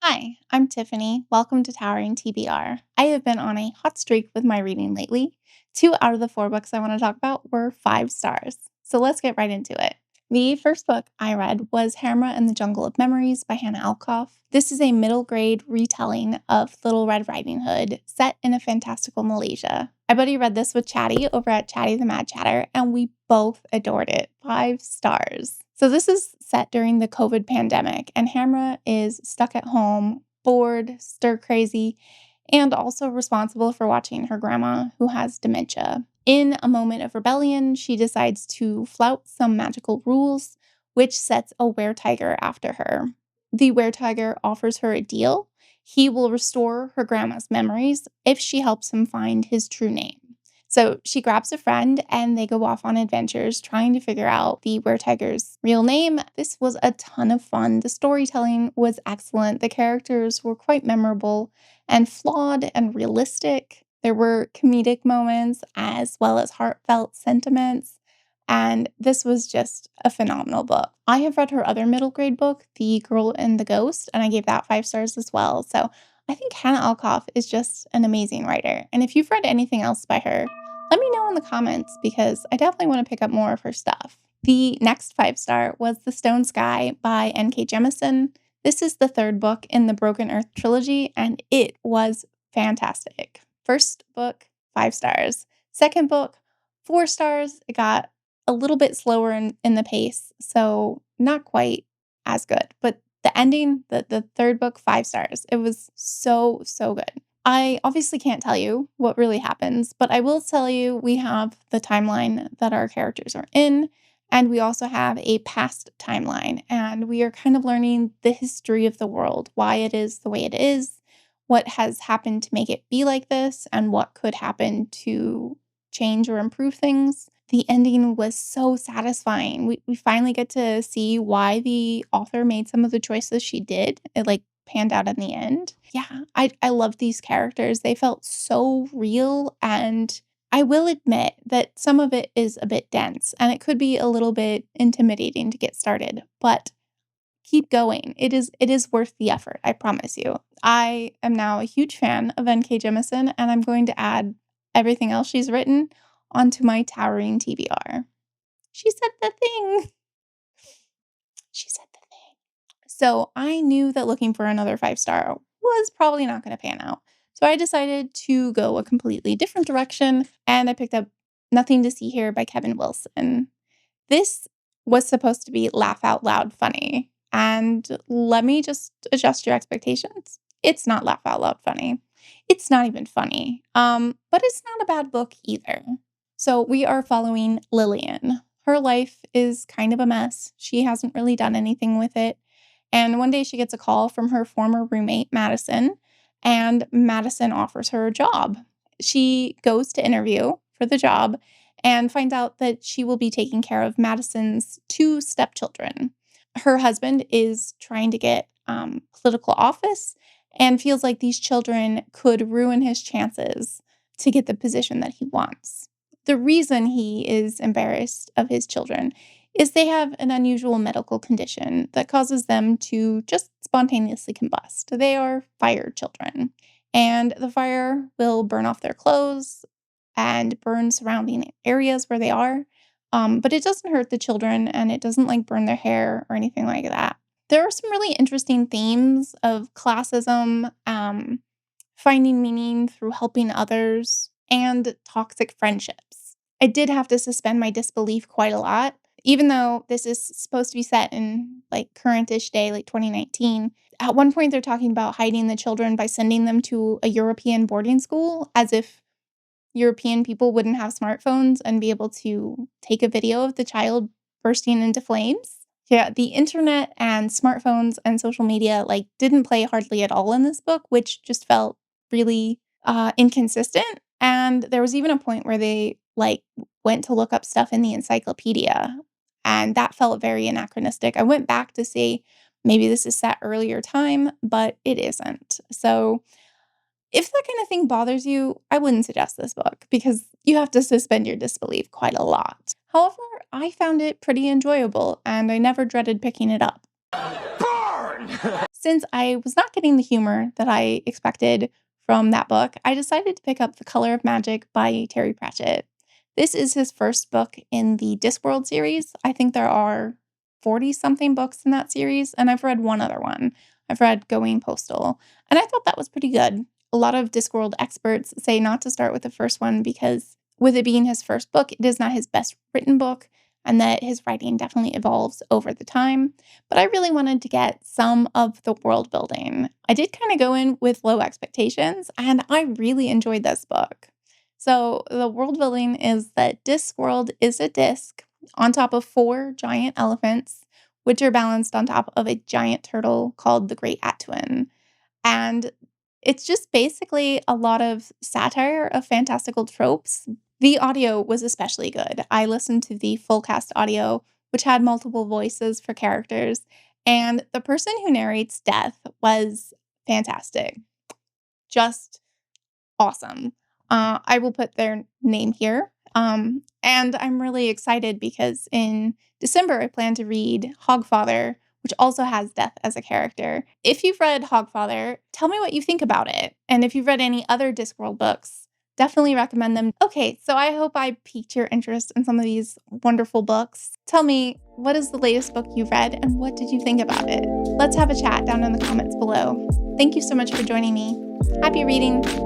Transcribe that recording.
Hi, I'm Tiffany. Welcome to Towering TBR. I have been on a hot streak with my reading lately. Two out of the four books I want to talk about were 5 stars. So let's get right into it. The first book I read was Hamra and the Jungle of Memories by Hanna Alkaf. This is a middle grade retelling of Little Red Riding Hood set in a fantastical Malaysia. My buddy read this with Chattie over at Chattie the Mad Chatter, and we both adored it. 5 stars. So this is set during the COVID pandemic, and Hamra is stuck at home, bored, stir crazy, and also responsible for watching her grandma who has dementia. In a moment of rebellion, she decides to flout some magical rules, which sets a were-tiger after her. The were-tiger offers her a deal. He will restore her grandma's memories if she helps him find his true name. So she grabs a friend and they go off on adventures trying to figure out the were-tiger's real name. This was a ton of fun. The storytelling was excellent. The characters were quite memorable and flawed and realistic. There were comedic moments as well as heartfelt sentiments. And this was just a phenomenal book. I have read her other middle grade book, The Girl and the Ghost, and I gave that 5 stars as well. So I think Hanna Alkaf is just an amazing writer. And if you've read anything else by her, let me know in the comments because I definitely want to pick up more of her stuff. The next 5 star was The Stone Sky by N.K. Jemisin. This is the third book in the Broken Earth trilogy, and it was fantastic. First book, 5 stars. Second book, 4 stars. It got a little bit slower in the pace, so not quite as good. But the ending, the third book, 5 stars. It was so, so good. I obviously can't tell you what really happens, but I will tell you we have the timeline that our characters are in, and we also have a past timeline, and we are kind of learning the history of the world, why it is the way it is, what has happened to make it be like this, and what could happen to change or improve things. The ending was so satisfying. We finally get to see why the author made some of the choices she did. It panned out in the end. Yeah, I love these characters. They felt so real, and I will admit that some of it is a bit dense and it could be a little bit intimidating to get started, but keep going. It is worth the effort, I promise you. I am now a huge fan of N.K. Jemisin, and I'm going to add everything else she's written onto my towering TBR. She said the thing. She said the thing. So I knew that looking for another 5 star was probably not going to pan out. So I decided to go a completely different direction, and I picked up Nothing to See Here by Kevin Wilson. This was supposed to be laugh out loud funny. And let me just adjust your expectations. It's not laugh out loud funny. It's not even funny. But it's not a bad book either. So we are following Lillian. Her life is kind of a mess. She hasn't really done anything with it. And one day she gets a call from her former roommate, Madison, and Madison offers her a job. She goes to interview for the job and finds out that she will be taking care of Madison's 2 stepchildren. Her husband is trying to get political office and feels like these children could ruin his chances to get the position that he wants. The reason he is embarrassed of his children is they have an unusual medical condition that causes them to just spontaneously combust. They are fire children, and the fire will burn off their clothes and burn surrounding areas where they are. But it doesn't hurt the children, and it doesn't burn their hair or anything like that. There are some really interesting themes of classism, finding meaning through helping others, and toxic friendships. I did have to suspend my disbelief quite a lot, even though this is supposed to be set in current-ish day, 2019. At one point, they're talking about hiding the children by sending them to a European boarding school, as if European people wouldn't have smartphones and be able to take a video of the child bursting into flames. Yeah, the internet and smartphones and social media didn't play hardly at all in this book, which just felt really inconsistent. And there was even a point where they went to look up stuff in the encyclopedia, and that felt very anachronistic. I went back to see maybe this is set earlier time, but it isn't. So if that kind of thing bothers you, I wouldn't suggest this book because you have to suspend your disbelief quite a lot. However, I found it pretty enjoyable and I never dreaded picking it up. Burn! Since I was not getting the humor that I expected from that book, I decided to pick up The Color of Magic by Terry Pratchett. This is his first book in the Discworld series. I think there are 40 something books in that series, and I've read one other one. I've read Going Postal, and I thought that was pretty good. A lot of Discworld experts say not to start with the first one because, with it being his first book, it is not his best written book, and that his writing definitely evolves over the time. But I really wanted to get some of the world building. I did kind of go in with low expectations, and I really enjoyed this book. So, the world building is that Discworld is a disc on top of four giant elephants, which are balanced on top of a giant turtle called the Great Atuan. And it's just basically a lot of satire of fantastical tropes. The audio was especially good. I listened to the full cast audio, which had multiple voices for characters, and the person who narrates death was fantastic. Just awesome. I will put their name here. And I'm really excited because in December, I plan to read Hogfather, which also has death as a character. If you've read Hogfather, tell me what you think about it. And if you've read any other Discworld books, definitely recommend them. Okay, so I hope I piqued your interest in some of these wonderful books. Tell me, what is the latest book you've read and what did you think about it? Let's have a chat down in the comments below. Thank you so much for joining me. Happy reading!